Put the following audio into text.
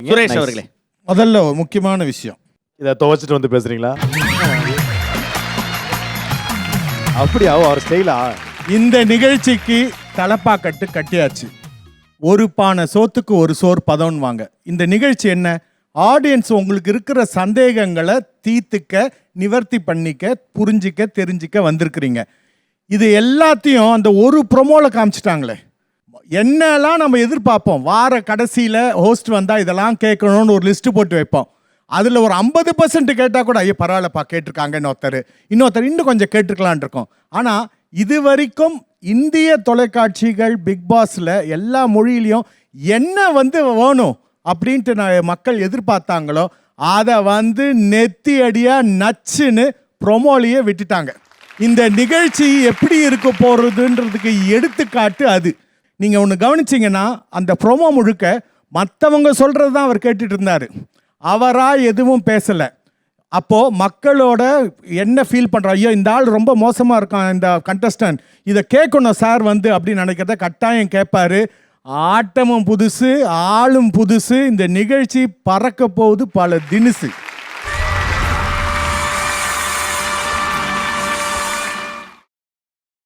பண்ணிருக்கீங்க. சுரேஷ் Nice. அவர்களே. முதல்ல ஒரு முக்கியமான விஷயம், இதை துவைச்சிட்டு வந்து பேசுறீங்களா? அப்படியா? அவர் ஸ்டைலா? இந்த நிகழ்ச்சிக்கு தலப்பாக்கட்டு கட்டியாச்சு. ஒரு பானை சோத்துக்கு ஒரு சோறு பதம்வாங்க. இந்த நிகழ்ச்சி என்ன, ஆடியன்ஸ் உங்களுக்கு இருக்கிற சந்தேகங்களை தீர்த்துக்க, நிவர்த்தி பண்ணிக்க, புரிஞ்சிக்க, தெரிஞ்சிக்க வந்திருக்கிறீங்க. இது எல்லாத்தையும் அந்த ஒரு ப்ரொமோல காமிச்சிட்டாங்களே. என்னெல்லாம் நம்ம எதிர்பார்ப்போம், வார கடைசியில் ஹோஸ்ட் வந்தால் இதெல்லாம் கேட்கணும்னு ஒரு லிஸ்ட்டு போட்டு வைப்போம். அதில் ஒரு 50% கேட்டால் கூட ஐயோ பரவாயில்லப்பா கேட்டிருக்காங்கன்னு இன்னொருத்தர் இன்னும் கொஞ்சம் கேட்டிருக்கலான் இருக்கோம். ஆனால் இது வரைக்கும் இந்திய தொலைக்காட்சிகள் பிக் பாஸில் எல்லா மொழியிலையும் என்ன வேணும் அப்படின்ட்டு மக்கள் எதிர்பார்த்தாங்களோ அதை நெத்தி அடியாக நச்சுன்னு ப்ரொமோலையே விட்டுட்டாங்க. இந்த நிகழ்ச்சி எப்படி இருக்க போகிறதுன்றதுக்கு எடுத்துக்காட்டு அது. நீங்கள் ஒன்று கவனிச்சிங்கன்னா அந்த ப்ரொமோ முழுக்க மற்றவங்க சொல்கிறது தான் அவர் கேட்டுட்டு இருந்தார், அவராக எதுவும் பேசலை. அப்போது மக்களோட என்ன ஃபீல் பண்ணுறோம், ஐயோ இந்த ஆள் ரொம்ப மோசமாக இருக்கான் இந்த கண்டஸ்டன்ட், இதை கேட்கணும் சார் அப்படின்னு நினைக்கிறத கட்டாயம் கேட்பார். ஆட்டமும் புதுசு, ஆளும் புதுசு. இந்த நிகழ்ச்சி பறக்க போகுது பல தினுசு.